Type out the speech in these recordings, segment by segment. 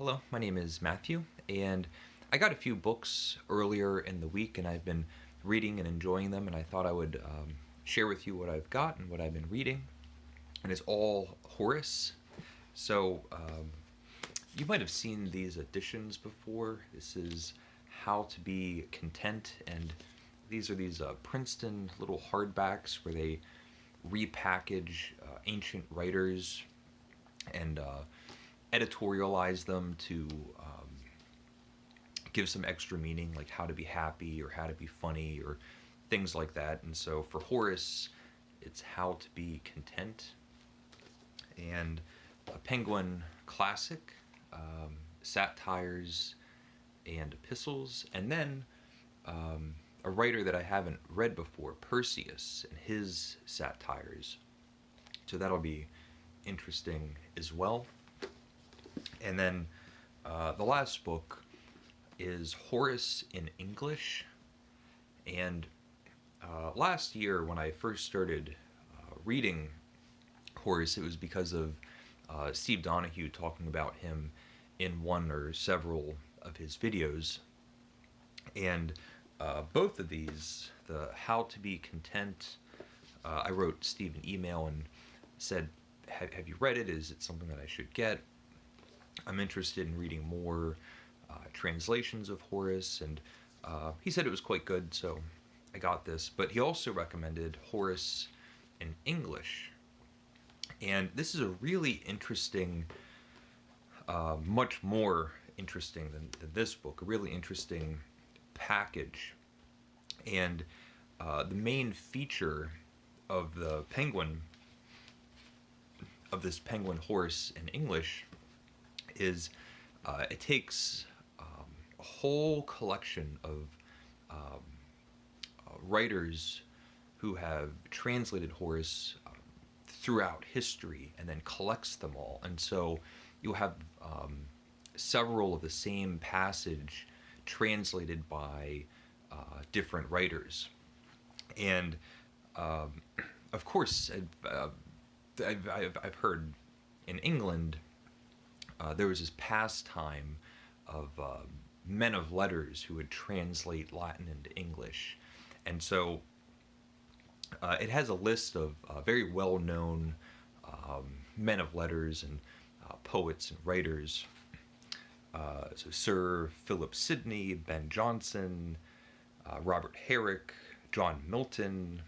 Hello, my name is Matthew, and I got a few books earlier in the week, and I've been reading and enjoying them, and I thought I would share with you what I've got and what I've been reading. And it's all Horace. So you might have seen these editions before. This is How to Be Content, and these are these Princeton little hardbacks where they repackage ancient writers and editorialize them to give some extra meaning, like how to be happy or how to be funny or things like that. And so for Horace, it's How to Be Content, and a Penguin classic, satires and epistles, and then a writer that I haven't read before, Perseus, and his satires. So that'll be interesting as well. And then the last book is Horace in English. And last year, when I first started reading Horace, it was because of Steve Donahue talking about him in one or several of his videos. And both of these, the How to Be Content, I wrote Steve an email and said, have you read it? Is it something that I should get? I'm interested in reading more translations of Horace, and he said it was quite good, so I got this. But he also recommended Horace in English, and this is a really interesting, much more interesting than this book, a really interesting package. And the main feature of the Penguin, of this Penguin Horace in English, is it takes a whole collection of writers who have translated Horace throughout history and then collects them all. And so you'll have several of the same passage translated by different writers. And of course, I've heard in England there was this pastime of men of letters who would translate Latin into English. And so it has a list of very well-known men of letters and poets and writers. So Sir Philip Sidney, Ben Jonson, Robert Herrick, John Milton,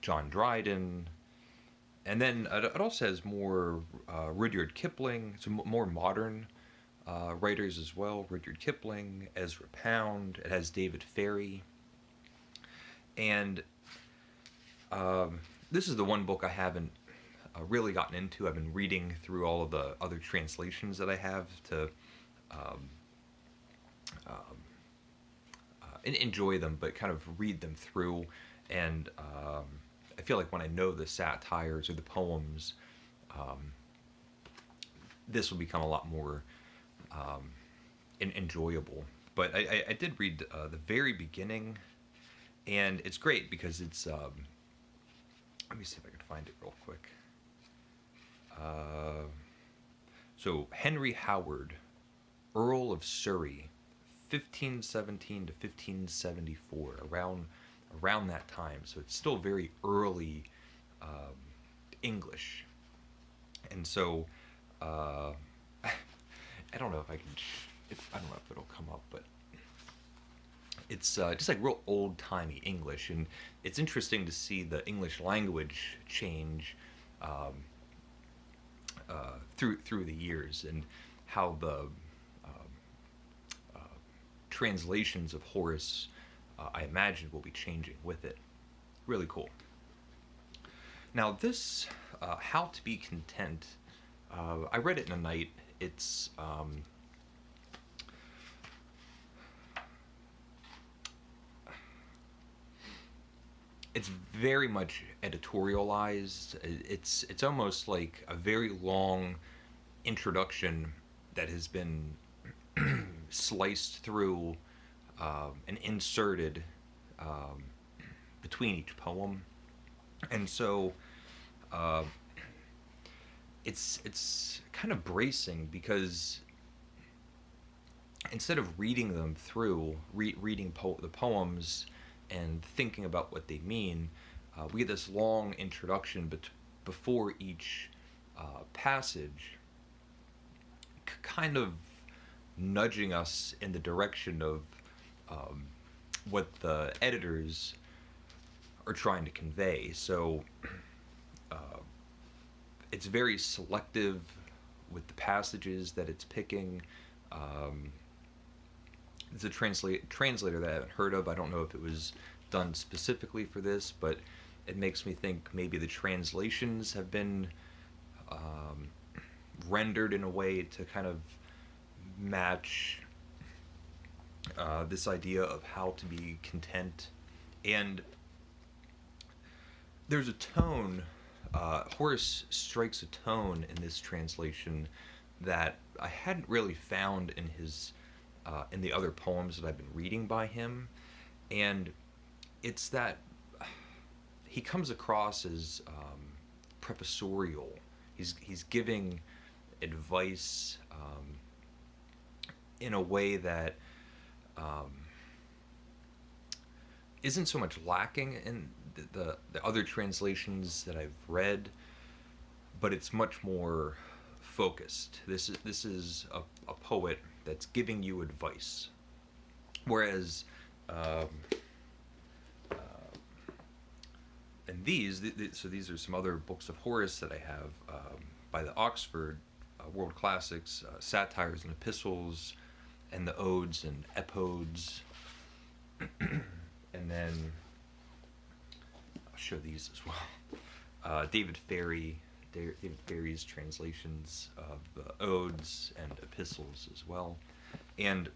John Dryden. And then it also has more Rudyard Kipling, some more modern writers as well. Rudyard Kipling, Ezra Pound. It has David Ferry. And this is the one book I haven't really gotten into. I've been reading through all of the other translations that I have to enjoy them, but kind of read them through. And I feel like when I know the satires or the poems, this will become a lot more enjoyable. But I did read the very beginning, and it's great because it's let me see if I can find it real quick. So Henry Howard, Earl of Surrey, 1517 to 1574, around that time. So it's still very early English. And so I don't know if I can, I don't know if it'll come up, but it's just like real old-timey English. And it's interesting to see the English language change through the years, and how the translations of Horace, I imagine, will be changing with it. Really cool. Now this How to Be Content, I read it in a night. It's very much editorialized. It's almost like a very long introduction that has been sliced through and inserted between each poem. And so it's kind of bracing because instead of reading them through, reading the poems and thinking about what they mean, we get this long introduction before each passage, kind of nudging us in the direction of um, what the editors are trying to convey. So uh, it's very selective with the passages that it's picking. Um, it's a translator that I haven't heard of. I don't know if it was done specifically for this, but it makes me think maybe the translations have been um, rendered in a way to kind of match this idea of how to be content. And there's a tone, Horace strikes a tone in this translation that I hadn't really found in his in the other poems that I've been reading by him, and it's that he comes across as professorial. He's giving advice in a way that um, isn't so much lacking in the other translations that I've read, but it's much more focused. This is a poet that's giving you advice, whereas um, and so these are some other books of Horace that I have by the Oxford World Classics, satires and epistles, and the odes and epodes, and then I'll show these as well. David Ferry's translations of the odes and epistles as well, and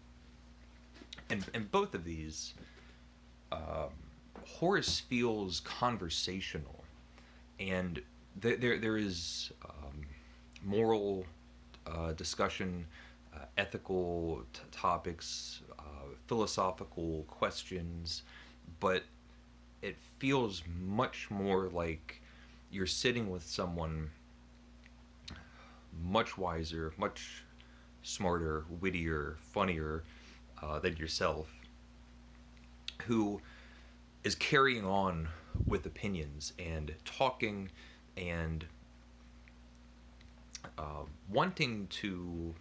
both of these, Horace feels conversational, and there is moral discussion, ethical topics, philosophical questions, but it feels much more like you're sitting with someone much wiser, much smarter, wittier, funnier than yourself, who is carrying on with opinions and talking and wanting to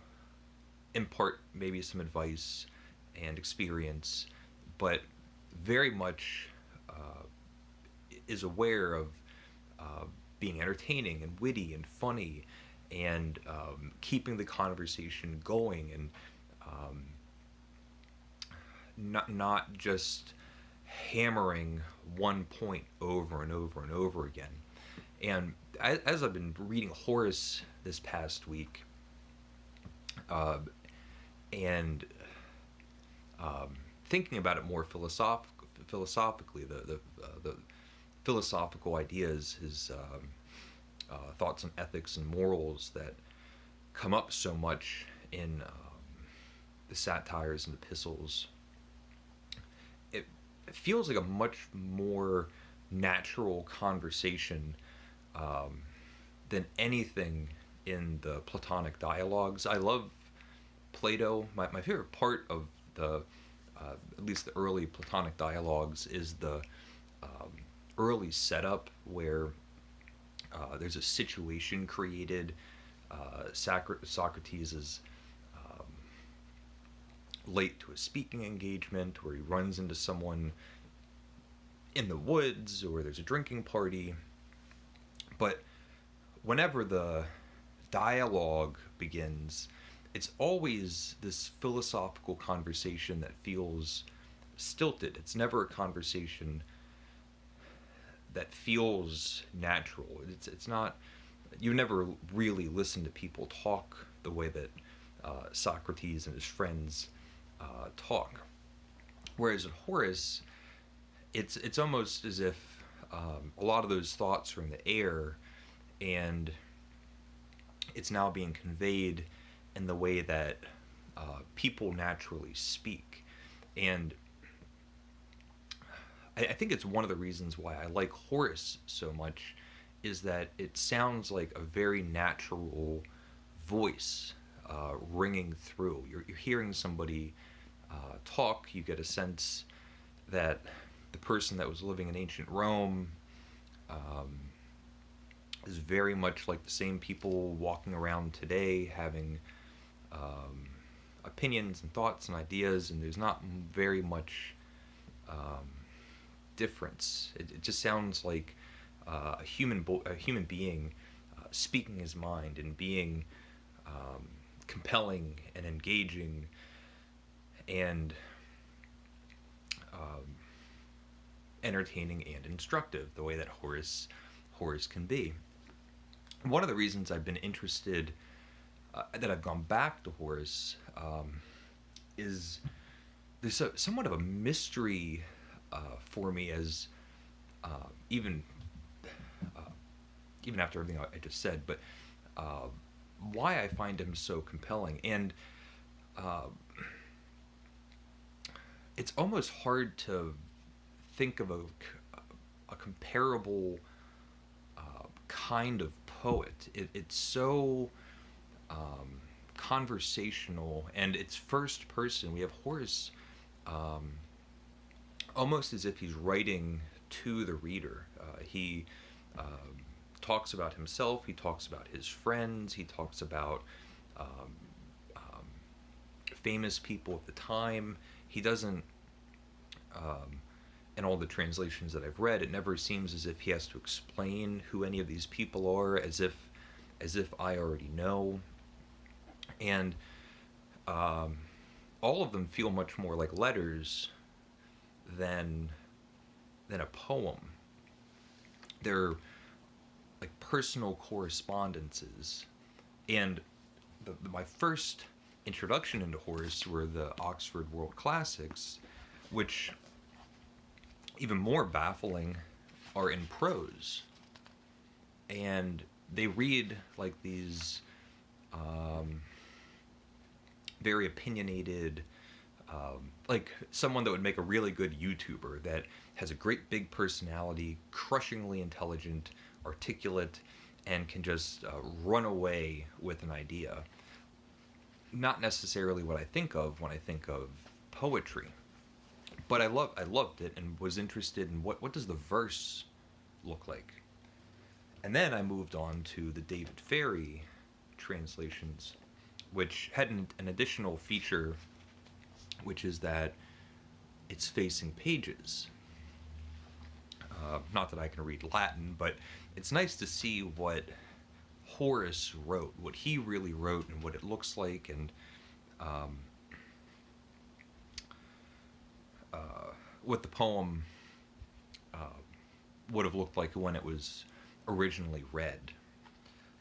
impart maybe some advice and experience, but very much is aware of being entertaining and witty and funny, and keeping the conversation going, and not just hammering one point over and over and over again. And as I've been reading Horace this past week, and thinking about it more philosophically, the philosophical ideas, his thoughts on ethics and morals that come up so much in the satires and epistles, it feels like a much more natural conversation than anything in the Platonic dialogues. I love Plato. My favorite part of the at least the early Platonic dialogues is the early setup where there's a situation created. Socrates is late to a speaking engagement, where he runs into someone in the woods, or there's a drinking party. But whenever the dialogue begins, it's always this philosophical conversation that feels stilted. It's never a conversation that feels natural. It's not. You never really listen to people talk the way that Socrates and his friends talk. Whereas in Horace, it's almost as if a lot of those thoughts are in the air, and it's now being conveyed in the way that people naturally speak. And I think it's one of the reasons why I like Horace so much, is that it sounds like a very natural voice ringing through. You're hearing somebody talk. You get a sense that the person that was living in ancient Rome um, is very much like the same people walking around today, having um, opinions and thoughts and ideas, and there's not very much um, difference. It just sounds like a human being speaking his mind and being compelling and engaging and um, entertaining and instructive, the way that Horace can be. One of the reasons I've been interested, that I've gone back to Horace, is there's somewhat of a mystery for me, as uh, even uh, even after everything I just said, but uh, why I find him so compelling. And uh, it's almost hard to think of a comparable kind of poet. It's so um, conversational, and it's first person. We have Horace um, almost as if he's writing to the reader. He talks about himself, he talks about his friends, he talks about um, um, famous people at the time. He doesn't, um, in all the translations that I've read, it never seems as if he has to explain who any of these people are, as if I already know. And um, all of them feel much more like letters than a poem. They're like personal correspondences. And my first introduction into Horace were the Oxford World Classics, which, even more baffling, are in prose. And they read like these um, very opinionated, like someone that would make a really good YouTuber that has a great big personality, crushingly intelligent, articulate, and can just run away with an idea. Not necessarily what I think of when I think of poetry, but I loved it and was interested in what does the verse look like. And then I moved on to the David Ferry translations, which had an additional feature, which is that it's facing pages. Not that I can read Latin, but it's nice to see what Horace wrote, what he really wrote, and what it looks like, and um, what the poem uh, would have looked like when it was originally read.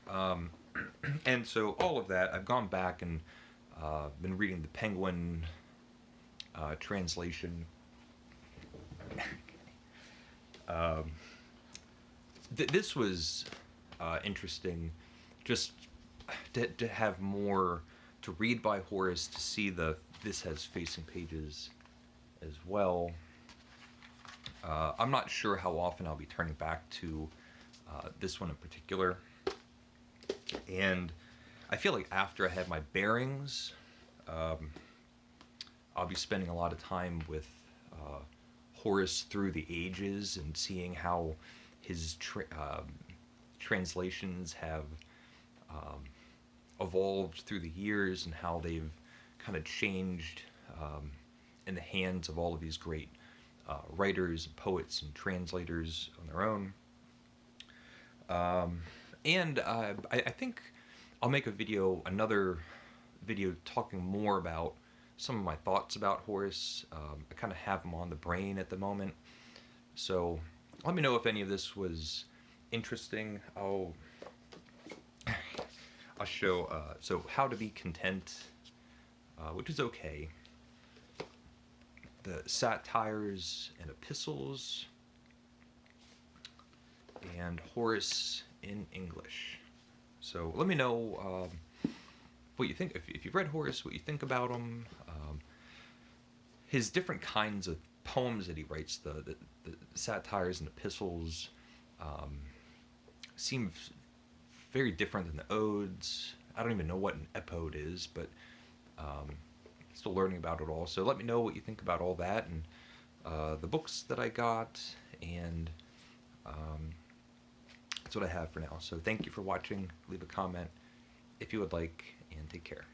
Um, and so all of that, I've gone back and been reading the Penguin translation. um, this was interesting, just to have more to read by Horace, to see this has facing pages as well. I'm not sure how often I'll be turning back to this one in particular. And I feel like after I have my bearings, I'll be spending a lot of time with Horace through the ages and seeing how his translations have um, evolved through the years, and how they've kind of changed in the hands of all of these great writers, poets, and translators on their own. And I think I'll make another video talking more about some of my thoughts about Horace. I kind of have them on the brain at the moment. So let me know if any of this was interesting. I'll show, so How to Be Content, which is okay. The Satires and Epistles, and Horace in English. So let me know what you think. If you've read Horace, what you think about him. His different kinds of poems that he writes, the satires and epistles, seems very different than the odes. I don't even know what an epode is, but um, still learning about it all. So let me know what you think about all that and the books that I got, and um, that's what I have for now. So thank you for watching. Leave a comment if you would like, and take care.